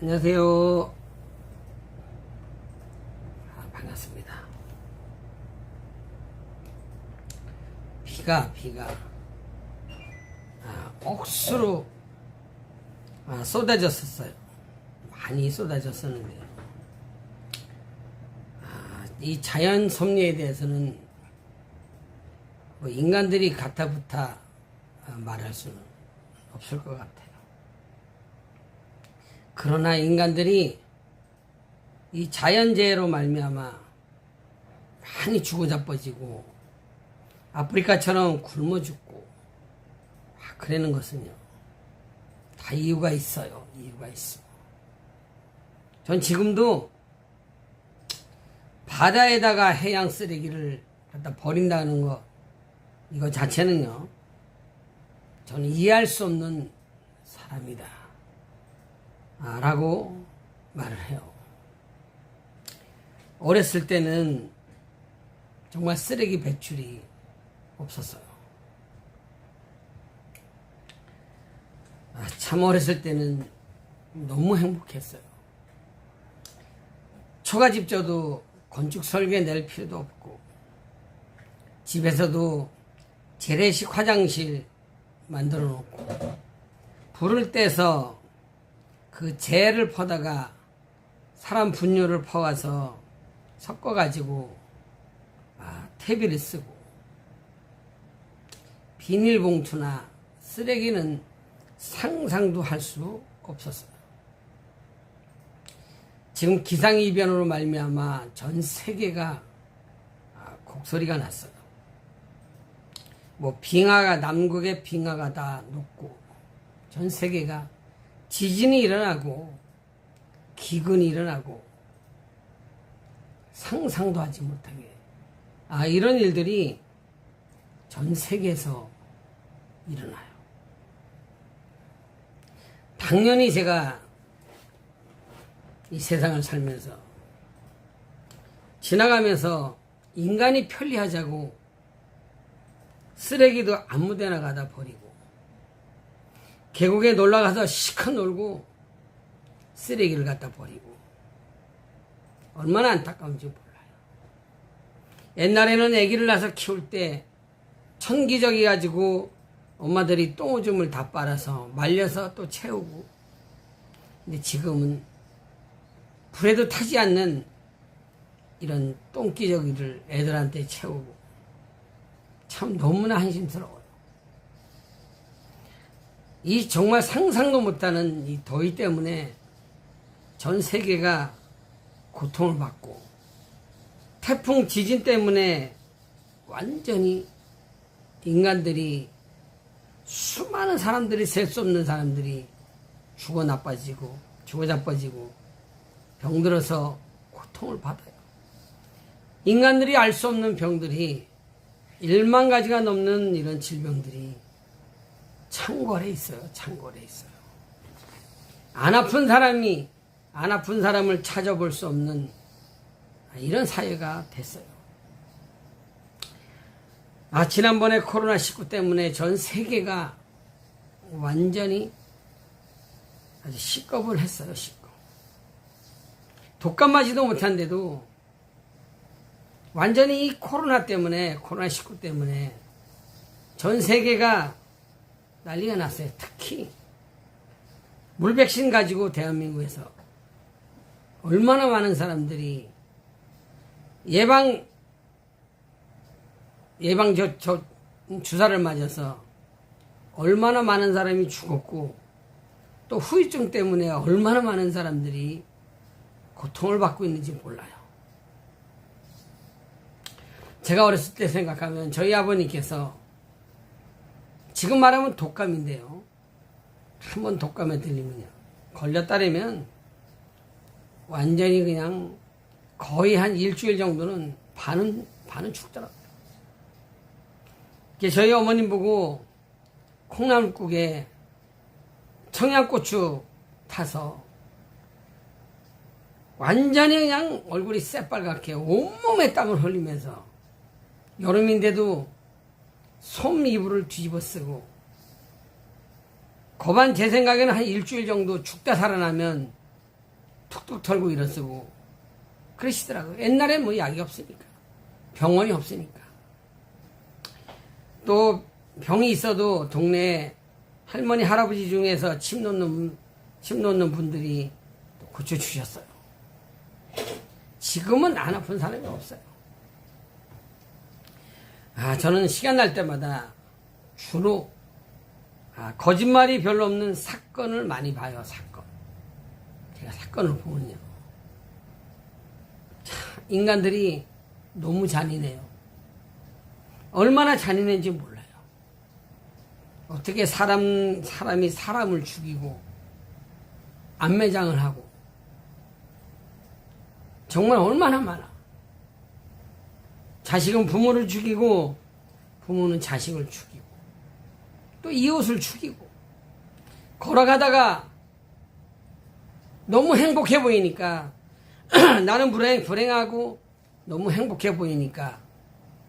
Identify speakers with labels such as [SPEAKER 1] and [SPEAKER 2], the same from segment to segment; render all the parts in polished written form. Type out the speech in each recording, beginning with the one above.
[SPEAKER 1] 안녕하세요. 반갑습니다. 비가 억수로 쏟아졌었어요. 많이 쏟아졌었는데요. 이 자연 섭리에 대해서는 뭐 인간들이 가타부타 말할 수는 없을 것 같아요. 그러나 인간들이 이 자연재해로 말미암아 많이 죽어자빠지고 아프리카처럼 굶어 죽고 그러는 것은요, 다 이유가 있어요. 이유가 있어. 전 지금도 바다에다가 해양 쓰레기를 갖다 버린다는 거, 이거 자체는요, 저는 이해할 수 없는 사람이다 라고 말을 해요. 어렸을 때는 정말 쓰레기 배출이 없었어요. 참 어렸을 때는 너무 행복했어요. 초가집 져도 건축 설계 낼 필요도 없고, 집에서도 재래식 화장실 만들어 놓고, 불을 떼서 그 재를 퍼다가 사람 분뇨를 퍼와서 섞어가지고 퇴비를 쓰고, 비닐봉투나 쓰레기는 상상도 할 수 없었어요. 지금 기상이변으로 말미암아 전 세계가 곡소리가 났어요. 뭐 빙하가, 남극의 빙하가 다 녹고 전 세계가 지진이 일어나고 기근이 일어나고 상상도 하지 못하게 이런 일들이 전 세계에서 일어나요. 당연히 제가 이 세상을 살면서 지나가면서 인간이 편리하자고 쓰레기도 아무데나 가다 버리고, 계곡에 놀러가서 시컷 놀고 쓰레기를 갖다 버리고, 얼마나 안타까운지 몰라요. 옛날에는 아기를 낳아서 키울 때 천기저귀 가지고 엄마들이 똥오줌을 다 빨아서 말려서 또 채우고, 근데 지금은 불에도 타지 않는 이런 똥기저귀를 애들한테 채우고, 참 너무나 한심스러워요. 이 정말 상상도 못하는 이 더위 때문에 전 세계가 고통을 받고, 태풍 지진 때문에 완전히 인간들이, 수많은 사람들이, 셀 수 없는 사람들이 죽어 자빠지고 병들어서 고통을 받아요. 인간들이 알 수 없는 병들이 1만 가지가 넘는 이런 질병들이 창궐에 있어요. 안 아픈 사람을 찾아볼 수 없는 이런 사회가 됐어요. 지난번에 코로나19 때문에 전 세계가 완전히 아주 시겁을 했어요. 독감 맞지도 못한데도 완전히 이 코로나19 때문에 전 세계가 난리가 났어요. 특히 물백신 가지고 대한민국에서 얼마나 많은 사람들이 주사를 맞아서 얼마나 많은 사람이 죽었고, 또 후유증 때문에 얼마나 많은 사람들이 고통을 받고 있는지 몰라요. 제가 어렸을 때 생각하면 저희 아버님께서, 지금 말하면 독감인데요, 한번 독감에 들리면요, 걸렸다라면 완전히 그냥 거의 한 일주일 정도는 반은 죽더라고요. 저희 어머님 보고 콩나물국에 청양고추 타서 완전히 그냥 얼굴이 새빨갛게 온몸에 땀을 흘리면서, 여름인데도 솜 이불을 뒤집어 쓰고, 거반 제 생각에는 한 일주일 정도 죽다 살아나면 툭툭 털고 일어서고 그러시더라고요. 옛날에 뭐 약이 없으니까. 병원이 없으니까. 또 병이 있어도 동네에 할머니, 할아버지 중에서 침 놓는 분들이 고쳐주셨어요. 지금은 안 아픈 사람이 없어요. 저는 시간 날 때마다 주로 거짓말이 별로 없는 사건을 많이 봐요. 사건. 제가 사건을 보면요. 참, 인간들이 너무 잔인해요. 얼마나 잔인한지 몰라요. 어떻게 사람이 사람을 죽이고 안매장을 하고 정말 얼마나 많아. 자식은 부모를 죽이고 부모는 자식을 죽이고 또 이웃을 죽이고 걸어가다가 너무 행복해 보이니까 나는 불행하고 너무 행복해 보이니까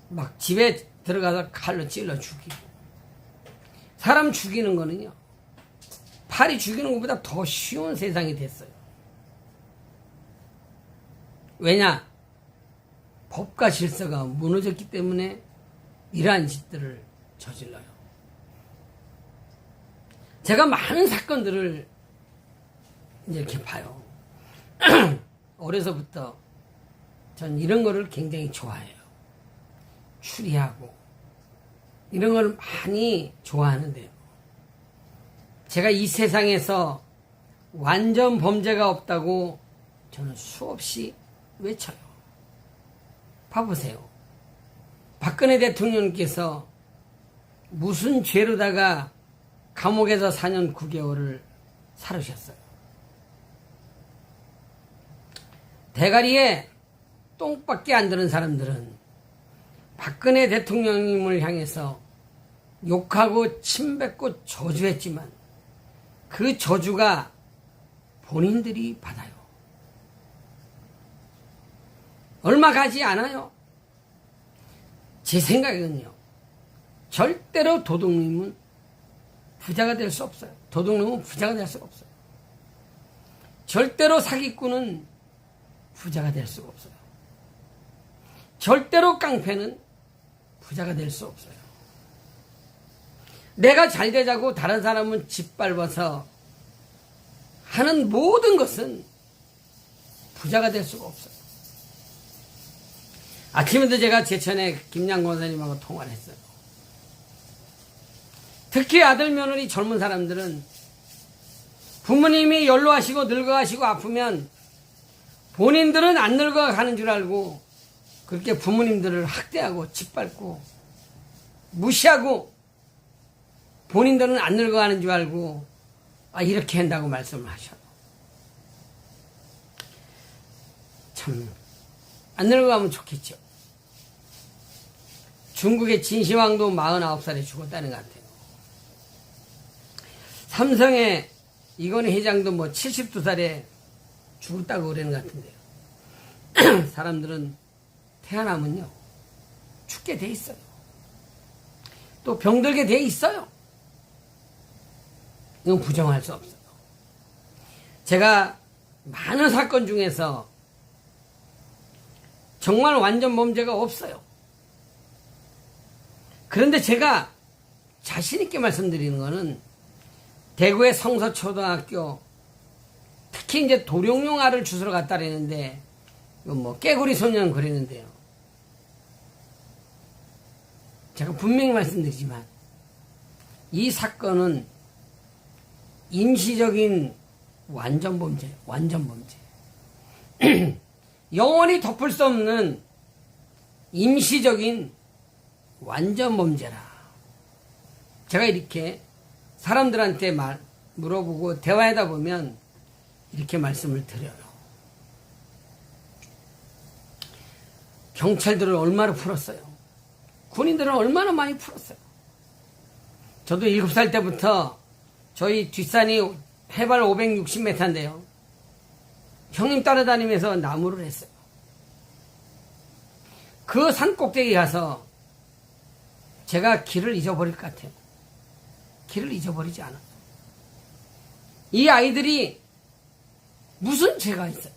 [SPEAKER 1] 막 집에 들어가서 칼로 찔러 죽이고. 사람 죽이는 거는요, 팔이 죽이는 것보다 더 쉬운 세상이 됐어요. 왜냐? 법과 질서가 무너졌기 때문에 이러한 짓들을 저질러요. 제가 많은 사건들을 이제 이렇게 봐요. 어려서부터 전 이런 거를 굉장히 좋아해요. 추리하고 이런 걸 많이 좋아하는데요. 제가 이 세상에서 완전 범죄가 없다고 저는 수없이 외쳐요. 봐보세요. 박근혜 대통령께서 무슨 죄로다가 감옥에서 4년 9개월을 살으셨어요. 대가리에 똥밖에 안 드는 사람들은 박근혜 대통령님을 향해서 욕하고 침뱉고 저주했지만 그 저주가 본인들이 받아요. 얼마 가지 않아요. 제 생각은요. 절대로 도둑님은 부자가 될 수 없어요. 도둑놈은 부자가 될 수가 없어요. 절대로 사기꾼은 부자가 될 수가 없어요. 절대로 깡패는 부자가 될 수 없어요. 내가 잘 되자고 다른 사람은 짓밟아서 하는 모든 것은 부자가 될 수가 없어요. 아침에도 제가 제천에 김양 권사님하고 통화를 했어요. 특히 아들, 며느리, 젊은 사람들은 부모님이 연로하시고 늙어가시고 아프면 본인들은 안 늙어가는 줄 알고 그렇게 부모님들을 학대하고 짓밟고 무시하고 본인들은 안 늙어가는 줄 알고 이렇게 한다고 말씀을 하셔. 참 안 늙어가면 좋겠죠. 중국의 진시황도 49살에 죽었다는 것 같아요. 삼성의 이건희 회장도 72살에 죽었다고 그러는 것 같은데요. 사람들은 태어나면요 죽게 돼 있어요. 또 병들게 돼 있어요. 이건 부정할 수 없어요. 제가 많은 사건 중에서 정말 완전 범죄가 없어요. 그런데 제가 자신있게 말씀드리는 거는 대구의 성서초등학교 특히 이제 도룡뇽알을 주스러 갔다 그랬는데 이건 깨구리 소년 그랬는데요. 제가 분명히 말씀드리지만 이 사건은 임시적인 완전 범죄예요. 완전 범죄. 영원히 덮을 수 없는 임시적인 완전 범죄라. 제가 이렇게 사람들한테 물어보고 대화하다 보면 이렇게 말씀을 드려요. 경찰들을 얼마나 풀었어요. 군인들은 얼마나 많이 풀었어요. 저도 7살 때부터 저희 뒷산이 해발 560m인데요. 형님 따라다니면서 나무를 했어요. 그 산 꼭대기 가서 제가 길을 잊어버릴 것 같아요. 길을 잊어버리지 않아요. 이 아이들이 무슨 죄가 있어요?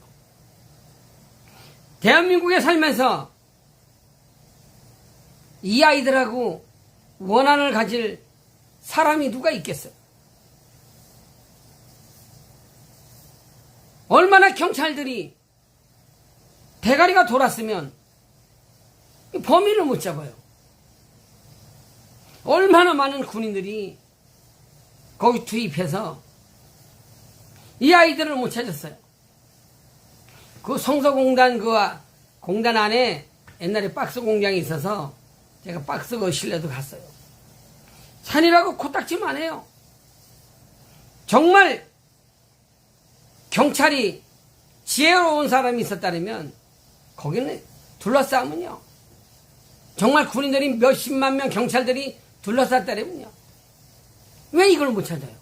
[SPEAKER 1] 대한민국에 살면서 이 아이들하고 원한을 가질 사람이 누가 있겠어요? 얼마나 경찰들이 대가리가 돌았으면 범인을 못 잡아요. 얼마나 많은 군인들이 거기 투입해서 이 아이들을 못 찾았어요. 그 성서공단 공단 안에 옛날에 박스 공장이 있어서 제가 박스 거실래도 갔어요. 산이라고 코딱지만 해요. 정말 경찰이 지혜로운 사람이 있었다면 거기는 둘러싸면요. 정말 군인들이 몇십만 명 경찰들이 둘러쌌다면요. 왜 이걸 못 찾아요?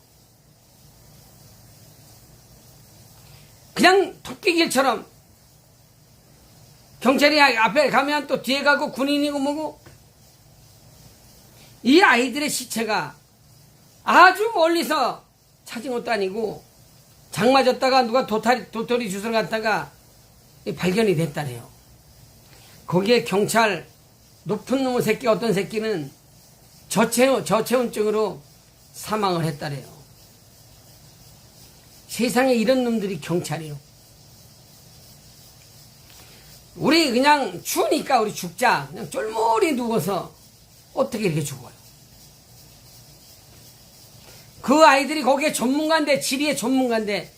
[SPEAKER 1] 그냥 토끼길처럼 경찰이 앞에 가면 또 뒤에 가고 군인이고 뭐고 이 아이들의 시체가 아주 멀리서 찾은 것도 아니고 장 맞았다가 누가 도토리 주스러 갔다가 발견이 됐다네요. 거기에 경찰 높은 놈의 새끼 어떤 새끼는 저체온증으로 사망을 했다래요. 세상에 이런 놈들이 경찰이요. 우리 그냥 추우니까 우리 죽자. 그냥 쫄머리 누워서 어떻게 이렇게 죽어요? 그 아이들이 거기에 전문가인데, 지리의 전문가인데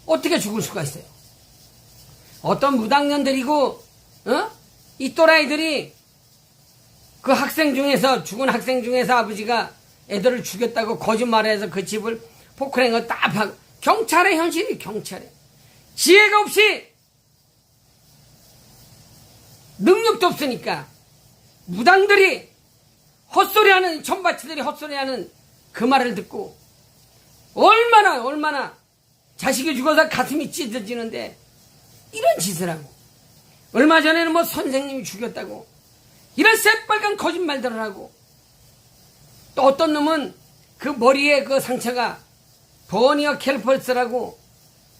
[SPEAKER 1] 어떻게 죽을 수가 있어요? 어떤 무당년들이고 이 또라이들이 그 학생 중에서 죽은 학생 중에서 아버지가 애들을 죽였다고 거짓말해서 그 집을 포크랭을 딱 하고 경찰의 현실이 경찰에 지혜가 없이 능력도 없으니까 무당들이 헛소리하는 천바치들이 헛소리하는 그 말을 듣고 얼마나 자식이 죽어서 가슴이 찢어지는데 이런 짓을 하고 얼마 전에는 뭐 선생님이 죽였다고 이런 새빨간 거짓말들을 하고 또 어떤 놈은 그 머리에 그 상처가 버니어 캘퍼스라고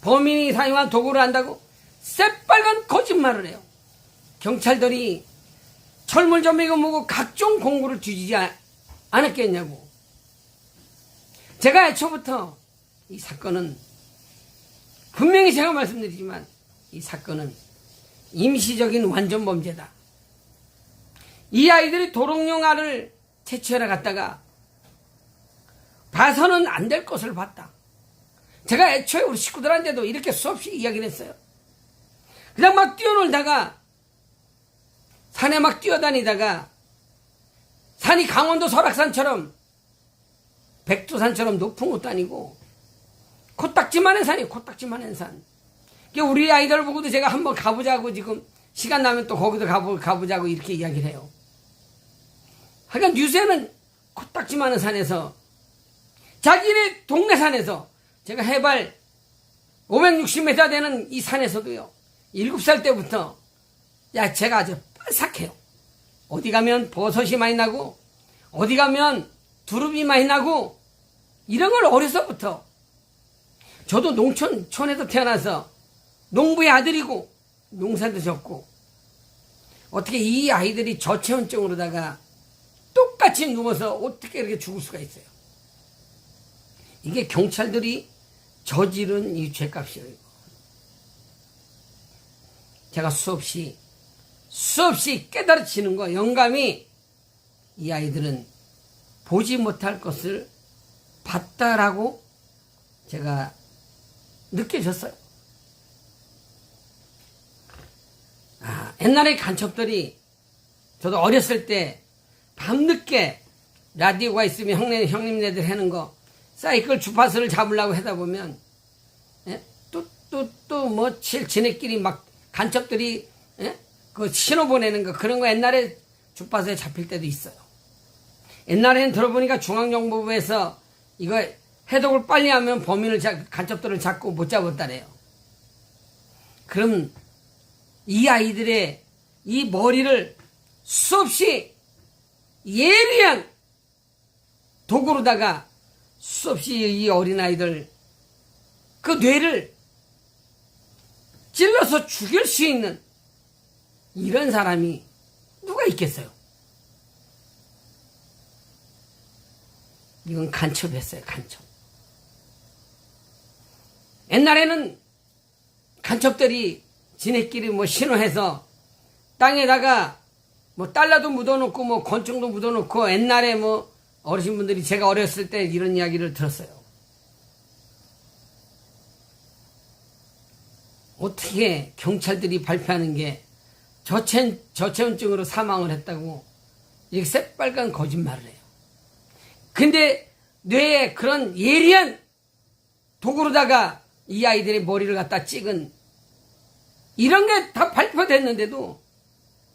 [SPEAKER 1] 범인이 사용한 도구를 한다고 새빨간 거짓말을 해요. 경찰들이 철물점이고 뭐고 각종 공구를 뒤지지 않았겠냐고. 제가 애초부터 이 사건은 분명히 제가 말씀드리지만 이 사건은 임시적인 완전 범죄다. 이 아이들이 도롱뇽 알을 채취하러 갔다가 봐서는 안 될 것을 봤다. 제가 애초에 우리 식구들한테도 이렇게 수없이 이야기를 했어요. 그냥 막 뛰어놀다가 산에 막 뛰어다니다가 산이 강원도 설악산처럼 백두산처럼 높은 것도 아니고 코딱지만한 산이에요. 코딱지만한 산. 우리 아이들 보고도 제가 한번 가보자고 지금 시간 나면 또 거기도 가보자고 이렇게 이야기를 해요. 하여간 뉴스에는 코딱지만한 산에서 자기네 동네 산에서 제가 해발 560m 되는 이 산에서도요 7살 때부터 제가 아주 빠삭해요. 어디 가면 버섯이 많이 나고 어디 가면 두릅이 많이 나고 이런 걸 어려서부터 저도 농촌에서 태어나서 농부의 아들이고 농사도 졌고 어떻게 이 아이들이 저체온증으로다가 똑같이 누워서 어떻게 이렇게 죽을 수가 있어요? 이게 경찰들이 저지른 이 죄값이에요. 제가 수없이 깨달아지는 거 영감이 이 아이들은 보지 못할 것을 봤다라고 제가 느껴졌어요. 옛날에 간첩들이 저도 어렸을 때 밤늦게 라디오가 있으면 형님네들 하는 거 사이클 주파수를 잡으려고 하다 보면 또 뭐 지네끼리 막 간첩들이 그 신호 보내는 거 그런 거 옛날에 주파수에 잡힐 때도 있어요. 옛날에는 들어보니까 중앙정보부에서 이거 해독을 빨리 하면 간첩들을 잡고 못 잡았다래요. 그럼 이 아이들의 이 머리를 수없이 예리한 도구로다가 수없이 이 어린아이들 그 뇌를 찔러서 죽일 수 있는 이런 사람이 누가 있겠어요? 이건 간첩이었어요, 간첩. 옛날에는 간첩들이 지네끼리 뭐 신호해서 땅에다가 뭐 달러도 묻어놓고 뭐 권총도 묻어놓고 옛날에 뭐 어르신분들이 제가 어렸을 때 이런 이야기를 들었어요. 어떻게 경찰들이 발표하는 게 저체온증으로 사망을 했다고 이렇게 새빨간 거짓말을 해요. 근데 뇌에 그런 예리한 도구로다가 이 아이들의 머리를 갖다 찍은 이런 게 다 발표됐는데도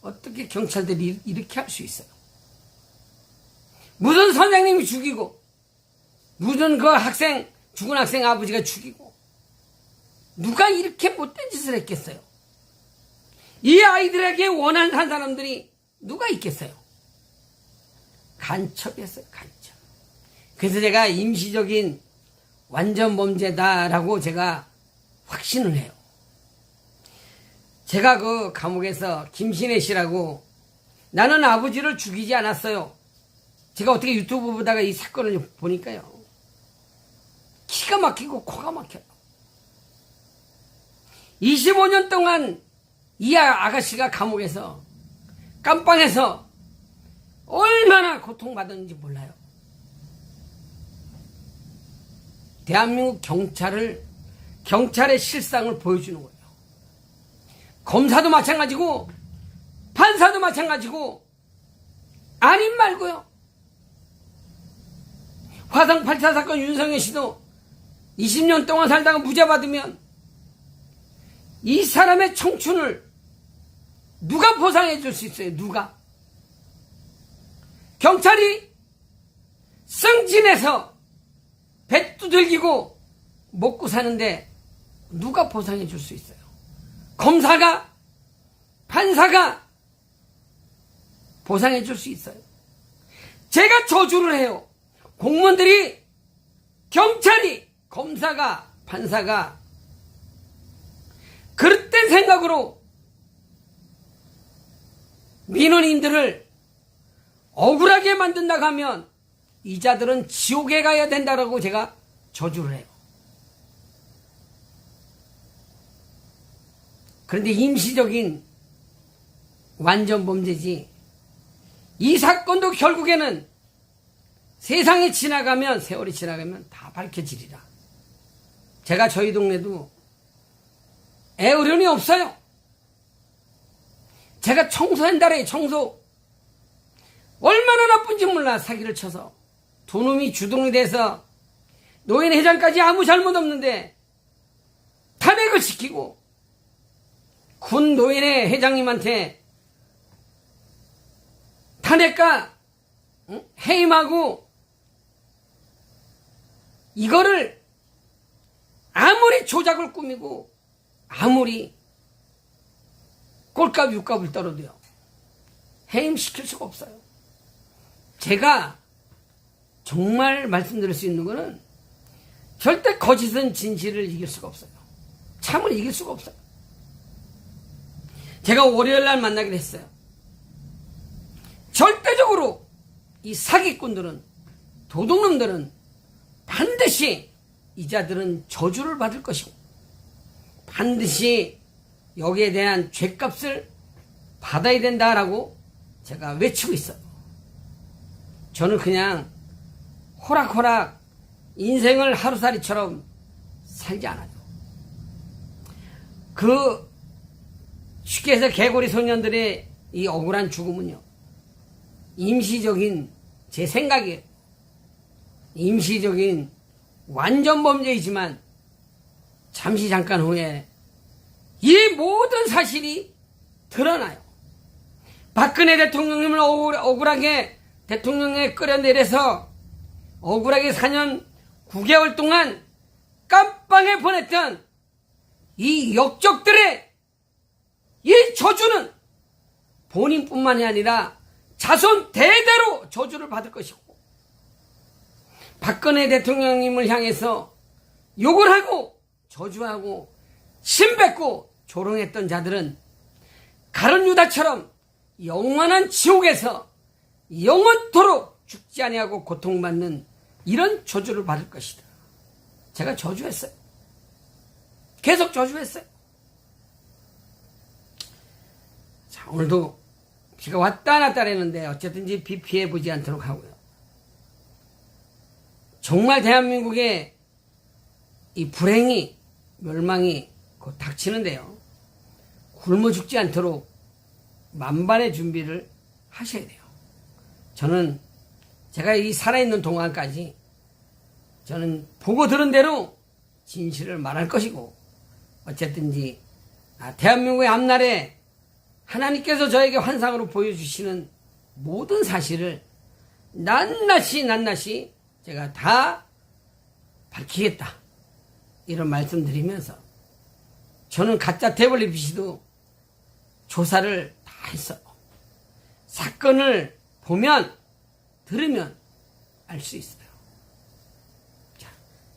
[SPEAKER 1] 어떻게 경찰들이 이렇게 할 수 있어요? 무슨 선생님이 죽이고 무슨 그 학생 죽은 학생 아버지가 죽이고 누가 이렇게 못된 짓을 했겠어요? 이 아이들에게 원한 산 사람들이 누가 있겠어요? 간첩이었어요, 간첩. 그래서 제가 임시적인 완전 범죄다라고 제가 확신을 해요. 제가 그 감옥에서 김신혜 씨라고 나는 아버지를 죽이지 않았어요. 제가 어떻게 유튜브 보다가 이 사건을 보니까요. 기가 막히고 코가 막혀요. 25년 동안 이 아가씨가 감옥에서 깜빵에서 얼마나 고통받았는지 몰라요. 대한민국 경찰의 실상을 보여주는 거예요. 검사도 마찬가지고 판사도 마찬가지고 아님 말고요. 화성 8차 사건 윤석열 씨도 20년 동안 살다가 무죄 받으면 이 사람의 청춘을 누가 보상해 줄 수 있어요? 누가? 경찰이 승진해서 배 두들기고 먹고 사는데 누가 보상해 줄 수 있어요? 검사가, 판사가 보상해 줄 수 있어요? 제가 저주를 해요. 공무원들이, 경찰이, 검사가, 판사가 그릇된 생각으로 민원인들을 억울하게 만든다고 하면 이자들은 지옥에 가야 된다라고 제가 저주를 해요. 그런데 임시적인 완전 범죄지 이 사건도 결국에는 세상이 지나가면 세월이 지나가면 다 밝혀지리라. 제가 저희 동네도 애어른이 없어요. 제가 청소한다래 청소. 얼마나 나쁜지 몰라. 사기를 쳐서 두 놈이 주동이 돼서 노인 회장까지 아무 잘못 없는데 탄핵을 시키고 군 노인회 회장님한테 탄핵과 해임하고 이거를 아무리 조작을 꾸미고 아무리 꼴값 육값을 떨어도요 해임시킬 수가 없어요. 제가 정말 말씀드릴 수 있는 거는 절대 거짓은 진실을 이길 수가 없어요. 참을 이길 수가 없어요. 제가 월요일날 만나기로 했어요. 절대적으로 이 사기꾼들은 도둑놈들은 반드시 이자들은 저주를 받을 것이고 반드시 여기에 대한 죗값을 받아야 된다라고 제가 외치고 있어요. 저는 그냥 호락호락 인생을 하루살이처럼 살지 않아요. 그 쉽게 해서 개구리 소년들의 이 억울한 죽음은요 임시적인 제 생각이에요. 임시적인 완전 범죄이지만 잠시 잠깐 후에 이 모든 사실이 드러나요. 박근혜 대통령님을 억울하게 대통령에 끌어내려서 억울하게 4년 9개월 동안 깜빵에 보냈던 이 역적들의 이 저주는 본인뿐만이 아니라 자손 대대로 저주를 받을 것이고 박근혜 대통령님을 향해서 욕을 하고 저주하고 신뱉고 조롱했던 자들은 가룟 유다처럼 영원한 지옥에서 영원토록 죽지 아니하고 고통받는 이런 저주를 받을 것이다. 제가 저주했어요. 계속 저주했어요. 자, 오늘도 비가 왔다 갔다 했는데 어쨌든지 비 피해 보지 않도록 하고요. 정말 대한민국의 이 불행이 멸망이 곧 닥치는데요. 굶어 죽지 않도록 만반의 준비를 하셔야 돼요. 저는 제가 이 살아있는 동안까지 저는 보고 들은 대로 진실을 말할 것이고 어쨌든지 대한민국의 앞날에 하나님께서 저에게 환상으로 보여주시는 모든 사실을 낱낱이 제가 다 밝히겠다. 이런 말씀드리면서 저는 가짜 태블릿 PC도 조사를 다 했어요. 사건을 보면 들으면 알 수 있어요. 자,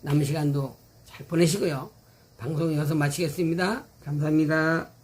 [SPEAKER 1] 남은 시간도 잘 보내시고요. 방송 여기서 마치겠습니다. 감사합니다.